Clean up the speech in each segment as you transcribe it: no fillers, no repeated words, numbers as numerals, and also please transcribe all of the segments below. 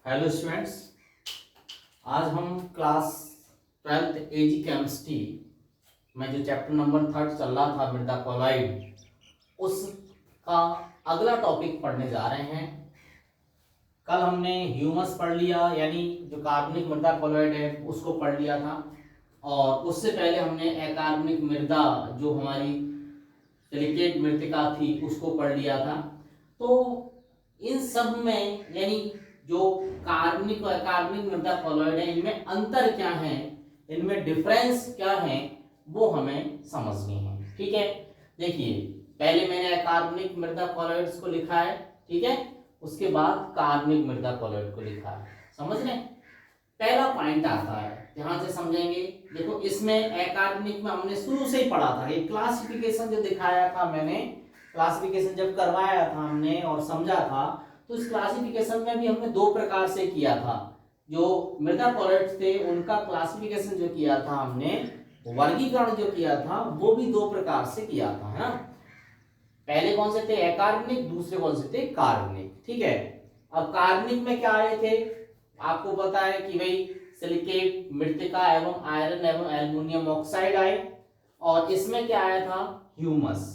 Hello students, आज हम class 12th एजी chemistry में जो चैप्टर नंबर 3 चल रहा था मृदा क्लोराइड, उसका अगला टॉपिक पढ़ने जा रहे हैं। कल हमने ह्यूमस पढ़ लिया, यानी जो कार्बनिक मृदा क्लोराइड है उसको पढ़ लिया था, और उससे पहले हमने अकार्बनिक मृदा जो हमारी सिलिकेट मृतिका थी उसको पढ़ लिया था। तो इन सब में यानी जो कार्बनिक और अकार्बनिक मृदा क्लोराइड है, इनमें अंतर क्या है, इनमें डिफरेंस क्या है, वो हमें समझनी है। ठीक है, देखिए पहले मैंने अकार्बनिक मृदा क्लोराइड्स को लिखा है, ठीक है, उसके बाद कार्बनिक मृदा क्लोराइड को लिखा है। समझ रहे, पहला पॉइंट आता है, ध्यान से समझेंगे। देखो इसमें अकार्बनिक में हमने शुरू से ही पढ़ा था, ये क्लासिफिकेशन जो दिखाया था मैंने, क्लासिफिकेशन जब करवाया था हमने और समझा था, तो इस क्लासिफिकेशन में भी हमने दो प्रकार से किया था। जो मृदा क्लोराइड्स थे उनका क्लासिफिकेशन जो किया था हमने, वर्गीकरण जो किया था, वो भी दो प्रकार से किया था, है ना। पहले कौन से थे, अकार्बनिक, दूसरे कौन से थे, कार्बनिक। ठीक है, अब कार्बनिक में क्या आए थे, आपको पता है कि भाई सिलिकेट मृतिका एवं आयरन एवं एल्युमिनियम ऑक्साइड आए, और इसमें क्या आया था, ह्यूमस।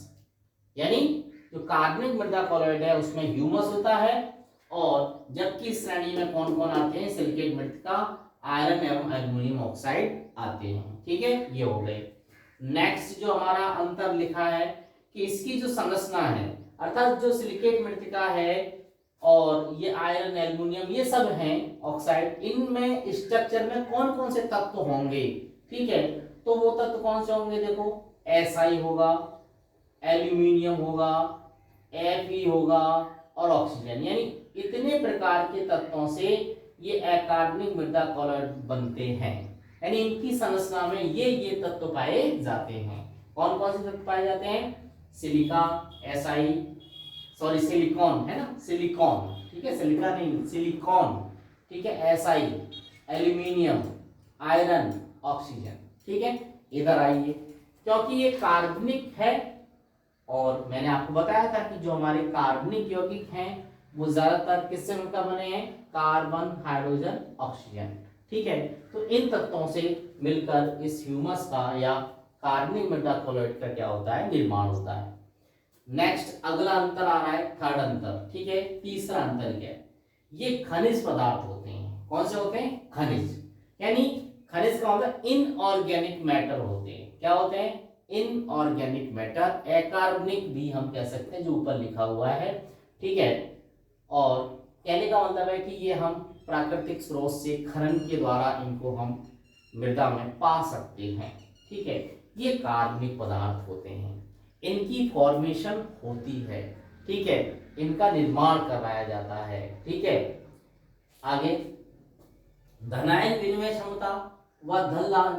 यानी जो कार्बनिक मृदा क्लोराइड है उसमें ह्यूमस होता है, और जबकि इस श्रेणी में कौन कौन आते हैं, सिलिकेट मृतिका, आयरन एवं एल्युमिनियम ऑक्साइड आते हैं। ठीक है, ये हो गए। नेक्स्ट जो हमारा अंतर लिखा है कि इसकी जो संरचना है, अर्थात जो सिलिकेट मृतिका है और ये आयरन एल्युमिनियम ये सब हैं ऑक्साइड, इनमें स्ट्रक्चर में कौन कौन से तत्व होंगे। ठीक है, तो वो तत्व कौन से होंगे, देखो SI होगा, एल्यूमिनियम होगा, Fe होगा और ऑक्सीजन, यानी इतने प्रकार के तत्वों से ये अकार्बनिक मृदा क्लोराइड बनते हैं। यानी इनकी संरचना में ये तत्व पाए जाते हैं। कौन कौन से तत्व पाए जाते हैं, सिलिका, Si, सॉरी सिलिकॉन है ना, सिलिकॉन, ठीक है, सिलिका नहीं सिलिकॉन, ठीक है, Si, एल्यूमिनियम, आयरन, ऑक्सीजन। ठीक है, इधर आइए, क्योंकि ये कार्बनिक है, और मैंने आपको बताया था कि जो हमारे कार्बनिक यौगिक हैं वो ज्यादातर किससे मिलकर बने हैं, कार्बन, हाइड्रोजन, ऑक्सीजन। ठीक है, तो इन तत्वों से मिलकर इस ह्यूमस का या कार्बनिक मृदा क्लोराइड का क्या होता है, निर्माण होता है। नेक्स्ट अगला अंतर आ रहा है, थर्ड अंतर। ठीक है, तीसरा अंतर क्या है, ये खनिज पदार्थ होते हैं। कौन से होते हैं, खनिज, यानी खनिज का मतलब इनऑर्गेनिक मैटर होते हैं। क्या होते हैं, इनऑर्गेनिक मैटर, अकार्बनिक भी हम कह सकते हैं, जो ऊपर लिखा हुआ है। ठीक है, और कहने का मतलब है कि ये हम प्राकृतिक स्रोत से खनन के द्वारा इनको हम मृदा में पा सकते हैं। ठीक है, ये कार्बनिक पदार्थ होते हैं, इनकी फॉर्मेशन होती है। ठीक है, इनका निर्माण करवाया जाता है। ठीक है, आगे धनायन विनिमय क्षमता व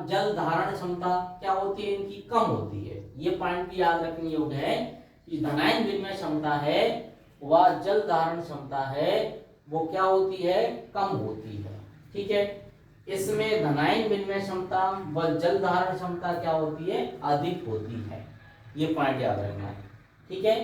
जल धारण क्षमता क्या होती है, इनकी कम होती है। ये पॉइंट भी याद रखने योग्य है कि धनायन विनिमय क्षमता है व जल धारण क्षमता है, वो क्या होती है, कम होती है। ठीक है, इसमें धनायन विनिमय क्षमता व जल धारण क्षमता क्या होती है, अधिक होती है। ये पॉइंट याद रखना है। ठीक है,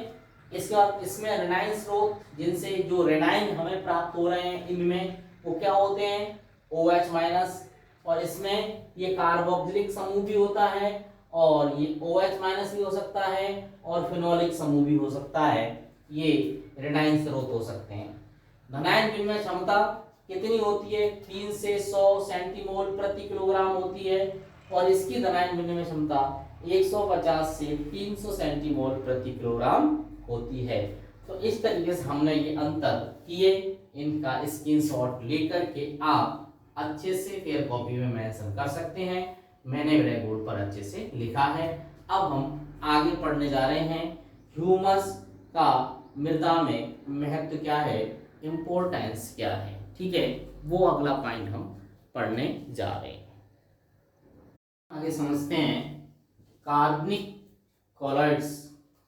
इसके बाद इसमें रेनाइन स्रोत, जिनसे जो रेनाइन हमें प्राप्त हो रहे हैं, इनमें वो क्या होते हैं, OH-, और इसमें ये कार्बोक्सिलिक समूह भी होता है, और ये OH- भी हो सकता है, और फिनोलिक समूह भी हो सकता है। ये रेनाइन स्रोत हो सकते हैं। धनायन विनिमय क्षमता कितनी होती है, 3 से 100 सेंटीमोल प्रति किलोग्राम होती है, और इसकी धनायन विनिमय क्षमता 150 से 300 सेंटीमोल प्रति किलोग्राम होती है। तो इस तरीके से हमने ये अंतर किए, इनका स्क्रीनशॉट लेकर के आप अच्छे से फेयर कॉपी में मेंशन कर सकते हैं। मैंने ब्लैक बोर्ड पर अच्छे से लिखा है। अब हम आगे पढ़ने जा रहे हैं, ह्यूमस का मृदा में महत्व क्या है, इंपॉर्टेंस क्या है। ठीक है, वो अगला पॉइंट हम पढ़ने जा रहे हैं। आगे समझते हैं कार्बनिक क्लोराइड्स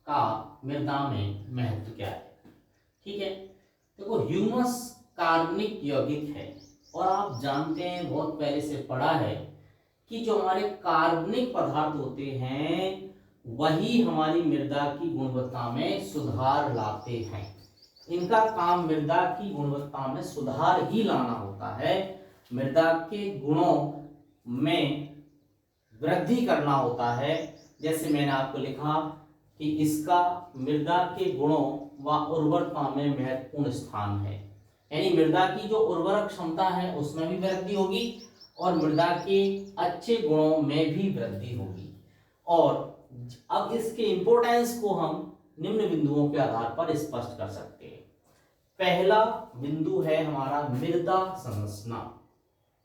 का मृदा में महत्व क्या है। ठीक है, देखो ह्यूमस कार्बनिक यौगिक है, और आप जानते हैं, बहुत पहले से पढ़ा है कि जो हमारे कार्बनिक पदार्थ होते हैं वही हमारी मृदा की गुणवत्ता में सुधार लाते हैं। इनका काम मृदा की गुणवत्ता में सुधार ही लाना होता है, मृदा के गुणों में वृद्धि करना होता है। जैसे मैंने आपको लिखा कि इसका मृदा के गुणों व उर्वरता में महत्वपूर्ण स्थान है, यानी मृदा की जो उर्वरक क्षमता है उसमें भी वृद्धि होगी और मृदा के अच्छे गुणों में भी वृद्धि होगी। और अब इसके इंपोर्टेंस को हम निम्न बिंदुओं के आधार पर स्पष्ट कर सकते हैं। पहला बिंदु है हमारा मृदा संरचना।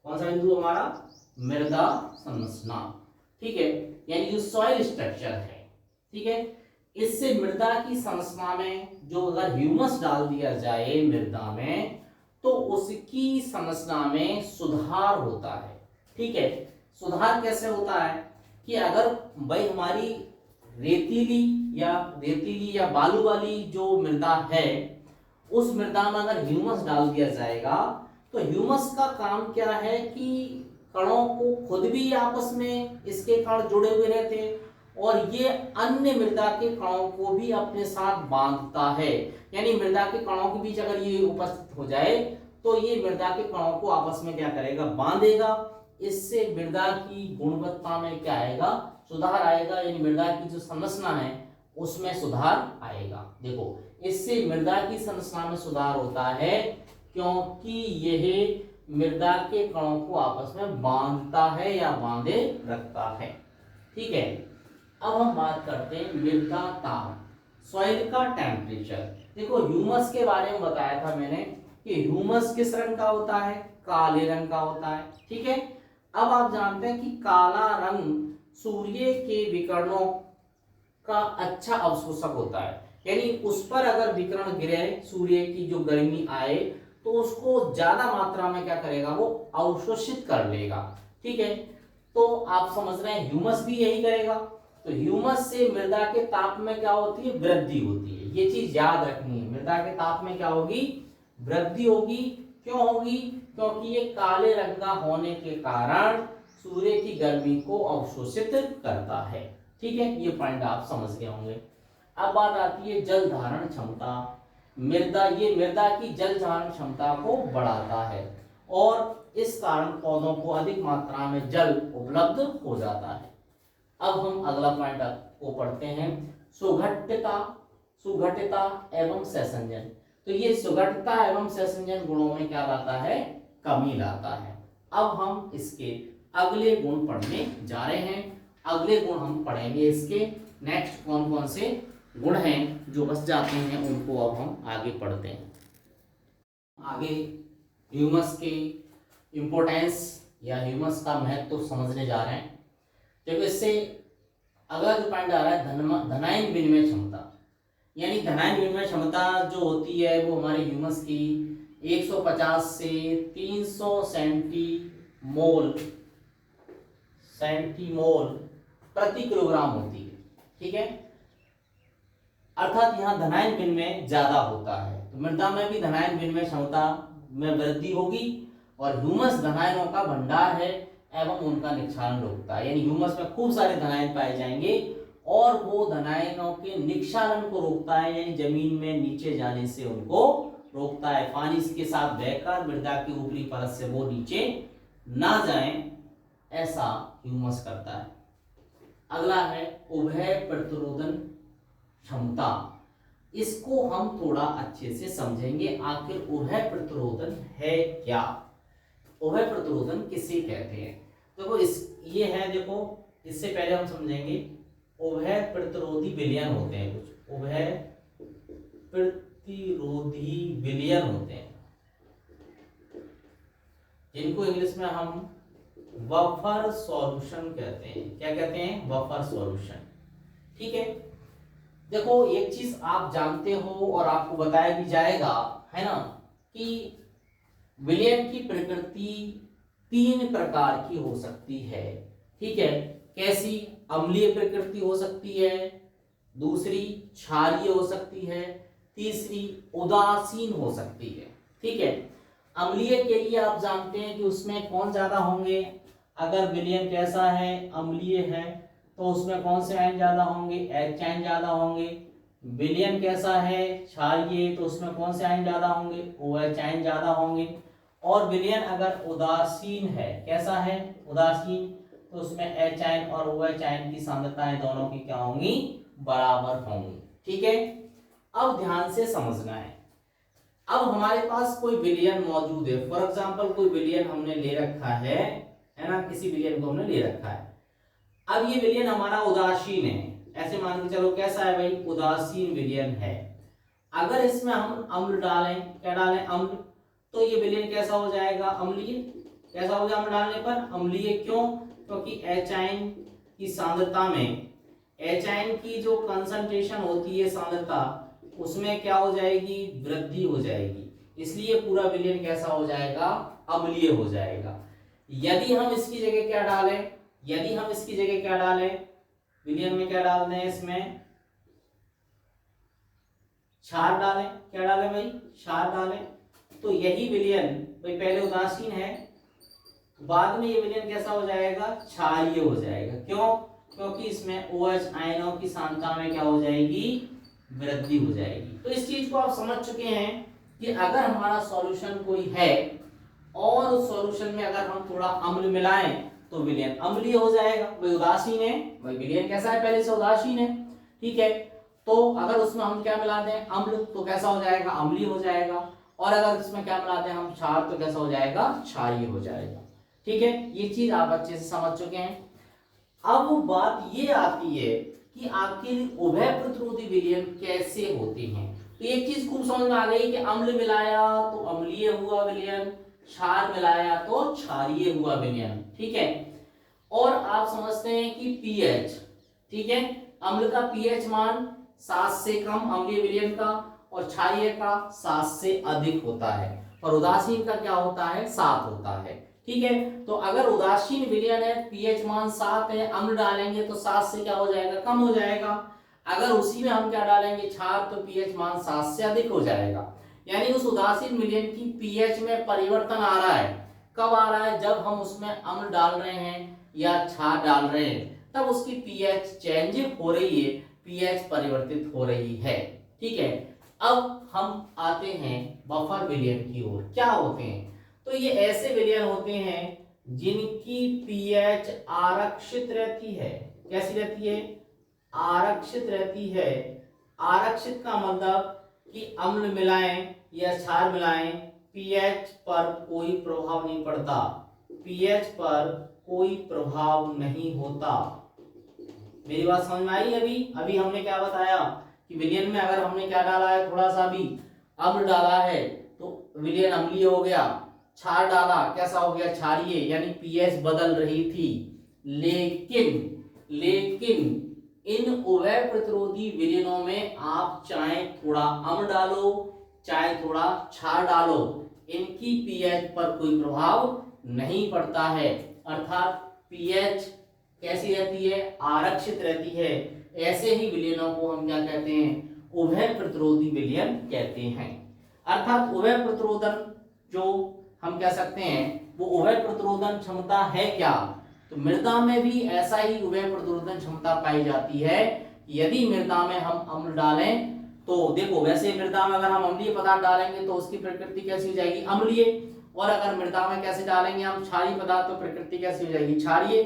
कौन सा बिंदु हमारा? मृदा संरचना, ठीक है, यानी जो सॉइल स्ट्रक्चर है, ठीक है। इससे मृदा की संरचना में जो अगर ह्यूमस डाल दिया जाए मृदा में तो उसकी संरचना में सुधार होता है, ठीक है। सुधार कैसे होता है कि अगर भाई हमारी रेतीली या बालू वाली जो मृदा है उस मृदा में अगर ह्यूमस डाल दिया जाएगा तो ह्यूमस का काम क्या है कि कणों को खुद भी आपस में इसके कण जुड़े हुए रहते हैं और ये अन्य मृदा के कणों को भी अपने साथ बांधता है, यानी मृदा के कणों के बीच अगर ये उपस्थित हो जाए तो ये मृदा के कणों को आपस में क्या करेगा? बांधेगा। इससे मृदा की गुणवत्ता में क्या आएगा? सुधार आएगा, यानी मृदा की जो संरचना है उसमें सुधार आएगा। देखो, इससे मृदा की संरचना में सुधार होता है क्योंकि यह मृदा के कणों को आपस में बांधता है या बांधे रखता है, ठीक है। अब हम बात करते हैं मृदा ताप, सॉइल का टेम्परेचर। देखो, ह्यूमस के बारे में बताया था मैंने कि ह्यूमस किस रंग का होता है? काले रंग का होता है, ठीक है। अब आप जानते हैं कि काला रंग सूर्य के विकिरणों का अच्छा अवशोषक होता है, यानी उस पर अगर विकिरण गिरे, सूर्य की जो गर्मी आए तो उसको ज्यादा मात्रा में क्या करेगा? वो अवशोषित कर लेगा, ठीक है। तो आप समझ रहे हैं ह्यूमस भी यही करेगा। तो ह्यूमस से मृदा के ताप में क्या होती है? वृद्धि होती है। ये चीज याद रखनी है, मृदा के ताप में क्या होगी? वृद्धि होगी। क्यों होगी? क्योंकि ये काले रंग का होने के कारण सूर्य की गर्मी को अवशोषित करता है, ठीक है। ये पॉइंट आप समझ गए होंगे। अब बात आती है जल धारण क्षमता। ये मृदा की जल धारण क्षमता को बढ़ाता है और इस कारण पौधों को अधिक मात्रा में जल उपलब्ध हो जाता है। अब हम अगला पॉइंट को पढ़ते हैं, सुघट्यता एवं सहसंजन। तो ये सुघट्यता एवं सहसंजन गुणों में क्या लाता है? कमी लाता है। अब हम इसके अगले गुण पढ़ने जा रहे हैं। अगले गुण हम पढ़ेंगे इसके नेक्स्ट कौन कौन से गुण हैं जो बच जाते हैं उनको अब हम आगे पढ़ते हैं। आगे ह्यूमस के इंपोर्टेंस या ह्यूमस का महत्व तो समझने जा रहे हैं। देखो, इससे अगला जो पॉइंट आ रहा है धनायन विनिमय क्षमता, यानी धनायन विनिमय क्षमता जो होती है वो हमारे ह्यूमस की 150 से 300 सेंटीमोल प्रति किलोग्राम होती है, ठीक है। अर्थात यहाँ धनायन विनिमय ज्यादा होता है, तो मृदा में भी धनायन विनिमय क्षमता में वृद्धि होगी और ह्यूमस धनायनों का भंडार है एवं उनका निक्षालन रोकता है, यानी ह्यूमस में खूब सारे धनायन पाए जाएंगे और वो धनायनों के निक्षालन को रोकता है, यानी जमीन में नीचे जाने से उनको रोकता है। पानी के साथ बहकर मृदा की ऊपरी परत से वो नीचे ना जाए, ऐसा ह्यूमस करता है। अगला है उभय प्रतिरोधन क्षमता। इसको हम थोड़ा अच्छे से समझेंगे, आखिर उभय प्रतिरोधन है क्या? उभय प्रतिरोधन किसे कहते हैं? देखो, ये है, देखो इससे पहले हम समझेंगे उभय प्रतिरोधी विलयन होते हैं कुछ, उभय प्रतिरोधी विलयन होते हैं जिनको इंग्लिश में हम बफर सॉल्यूशन कहते हैं। क्या कहते हैं? बफर सॉल्यूशन, ठीक है। देखो, एक चीज आप जानते हो और आपको बताया भी जाएगा, है ना, कि विलयन की प्रकृति 3 प्रकार की हो सकती है, ठीक है। कैसी? अम्लीय प्रकृति हो सकती है, दूसरी क्षारीय हो सकती है, तीसरी उदासीन हो सकती है, ठीक है। अम्लीय के लिए आप जानते हैं कि उसमें कौन ज्यादा होंगे? अगर विलयन कैसा है? अम्लीय है तो उसमें कौन से आयन ज्यादा होंगे? H आयन ज्यादा होंगे। विलयन कैसा है क्षारीय, तो उसमें कौन से आयन ज्यादा होंगे, OH आयन ज्यादा होंगे। और विलयन अगर उदासीन है, कैसा है उदासीन, तो उसमें H आयन और OH आयन की सांद्रताएं दोनों की क्या होंगी, बराबर होंगी। ठीक है, अब ध्यान से समझना है। अब हमारे पास कोई विलयन मौजूद है, फॉर एग्जांपल कोई विलयन हमने ले रखा है ना, किसी विलयन को हमने ले रखा है। अब ये विलयन हमारा उदासीन है, ऐसे मान के चलो कैसा है भाई, उदासीन विलयन है। अगर इसमें हम अम्ल डालें, क्या डालें, अम्ल, तो ये विलयन कैसा हो जाएगा, अम्लीय। कैसा हो जाएगा अम्ल डालने पर, अम्लीय। क्यों, क्योंकि H आयन की सांद्रता में, H आयन की जो कंसंट्रेशन होती है सांद्रता, उसमें क्या हो जाएगी, वृद्धि हो जाएगी, इसलिए पूरा विलयन कैसा हो जाएगा, अम्लीय हो जाएगा। यदि हम इसकी जगह क्या डालें, यदि हम इसकी जगह क्या डालें, विलयन में क्या डाल दें, इसमें क्षार डालें, क्या डालें भाई, क्षार डालें, तो यही विलयन भाई पहले उदासीन है, बाद में ये विलयन कैसा हो जाएगा, क्षारीय हो जाएगा। क्यों, क्योंकि इसमें OH आयनों की सांद्रता में क्या हो जाएगी, वृद्धि हो जाएगी। तो इस चीज को आप समझ चुके हैं कि अगर हमारा सॉल्यूशन कोई है और उस सॉल्यूशन में अगर हम थोड़ा अम्ल मिलाएं तो विलयन अम्लीय हो जाएगा। वही उदासीन है, वही विलयन कैसा है, पहले से उदासीन है। ठीक है, तो अगर उसमें हम क्या मिला दें, अम्ल, तो कैसा हो जाएगा, अम्लीय हो जाएगा। और अगर इसमें क्या मिला दें हम, क्षार, तो कैसा हो जाएगा, क्षारीय हो जाएगा। ठीक है, ये चीज आप अच्छे से समझ चुके हैं। अब बात ये आती है कि आखिर उभय प्रतिरोधी विलयन कैसे होते हैं। तो एक चीज खूब समझ में आ गई कि अम्ल मिलाया तो अम्लीय हुआ विलयन, क्षार मिलाया तो क्षारीय हुआ विलयन। ठीक है, और आप समझते हैं कि पीएच, ठीक है, अम्ल का पीएच मान 7 से कम अम्लीय विलयन का, और क्षारीय का 7 से अधिक होता है, और उदासीन का क्या होता है, 7 होता है। ठीक है, तो अगर उदासीन विलयन है, पीएच मान 7 है, अम्ल डालेंगे तो 7 से क्या हो जाएगा, कम हो जाएगा। अगर उसी में हम क्या डालेंगे, क्षार, तो पीएच मान 7 से अधिक हो जाएगा। यानी उस उदासीन विलयन की पीएच में परिवर्तन आ रहा है। कब आ रहा है, जब हम उसमें अम्ल डाल रहे हैं या क्षार डाल रहे हैं, तब उसकी पीएच चेंज हो रही है, पीएच परिवर्तित हो रही है। ठीक है, अब हम आते हैं बफर विलयन की ओर। क्या होते हैं, तो ये ऐसे विलयन होते हैं जिनकी पीएच आरक्षित रहती है। कैसी रहती है, आरक्षित रहती है। आरक्षित का मतलब कि अम्ल मिलाएं या क्षार मिलाएं, पीएच पर कोई प्रभाव नहीं पड़ता, पीएच पर कोई प्रभाव नहीं होता। मेरी बात समझ में आई। अभी हमने क्या बताया कि विलयन में अगर हमने क्या डाला है, थोड़ा सा भी अम्ल डाला है तो विलयन अम्लीय हो गया, क्षार डाला कैसा हो गया, क्षारीय, यानी पीएच बदल रही थी। लेकिन इन उभय प्रतिरोधी विलयनों में आप चाहे थोड़ा अम्ल डालो चाहे थोड़ा क्षार डालो, इनकी पीएच पर कोई प्रभाव नहीं पड़ता है। अर्थात पीएच कैसी रहती है, आरक्षित रहती है। ऐसे ही विलयनों को हम क्या कहते हैं, उभय प्रतिरोधी विलयन कहते हैं। अर्थात उभय प्रतिरोधन जो हम कह सकते हैं, वो उभय प्रतिरोधन क्षमता है क्या, तो मृदा में भी ऐसा ही उभय प्रतिरोधन क्षमता पाई जाती है। यदि मृदा में हम अम्ल डालें तो देखो, वैसे मृदा में अगर हम अम्लीय पदार्थ डालेंगे तो उसकी प्रकृति कैसी हो जाएगी, अम्लीय, और अगर मृदा में कैसे डालेंगे हम क्षारीय पदार्थ तो प्रकृति कैसी हो जाएगी, क्षारीय।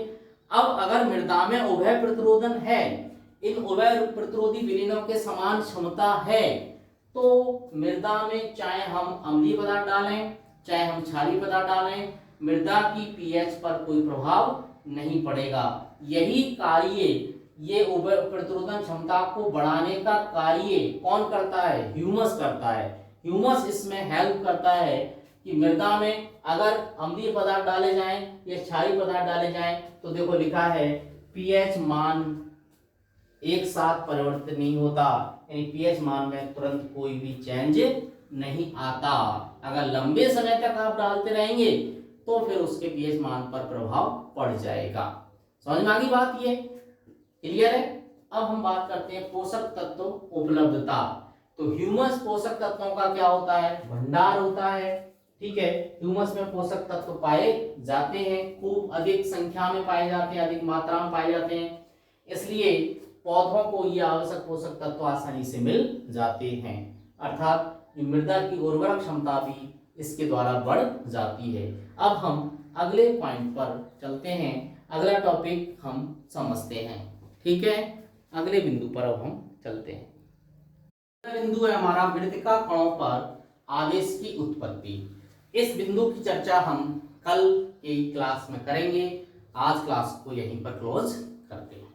अब अगर मृदा में उभय प्रतिरोधन है, इन उभय प्रतिरोधी विलयनों के समान क्षमता है, तो मृदा में चाहे हम अम्लीय पदार्थ डालें चाहे हम क्षारीय पदार्थ डालें, मृदा की पीएच पर कोई प्रभाव नहीं पड़ेगा। यही कार्य, ये उभय प्रतिरोधन क्षमता को बढ़ाने का कार्य कौन करता है, ह्यूमस करता है। ह्यूमस इसमें हेल्प करता है कि मृदा में अगर अम्लीय पदार्थ डाले जाएं या क्षारीय पदार्थ डाले जाएं, तो देखो लिखा है पीएच मान एक साथ परिवर्तित नहीं होता, यानी पीएच मान में तुरंत कोई भी चेंज नहीं आता। अगर लंबे समय तक आप डालते रहेंगे तो फिर उसके पीएच मान पर प्रभाव पड़ जाएगा। समझ में आ गई बात, ये क्लियर है। अब हम बात करते हैं पोषक तत्व उपलब्धता। तो ह्यूमस पोषक तत्वों का क्या होता है, भंडार होता है। ठीक है, ह्यूमस में पोषक तत्व पाए जाते हैं, खूब अधिक संख्या में पाए जाते हैं, अधिक मात्रा में पाए जाते हैं। इसलिए पौधों को ये आवश्यक पोषक तत्व आसानी से मिल जाते हैं, अर्थात मृदा की उर्वरक क्षमता भी इसके द्वारा बढ़ जाती है। अब हम अगले पॉइंट पर चलते हैं, अगला टॉपिक हम समझते हैं। ठीक है, अगले बिंदु पर अब हम चलते हैं। अगला बिंदु है हमारा मृतिका कणों पर आवेश की उत्पत्ति। इस बिंदु की चर्चा हम कल की क्लास में करेंगे। आज क्लास को यहीं पर क्लोज करते हैं।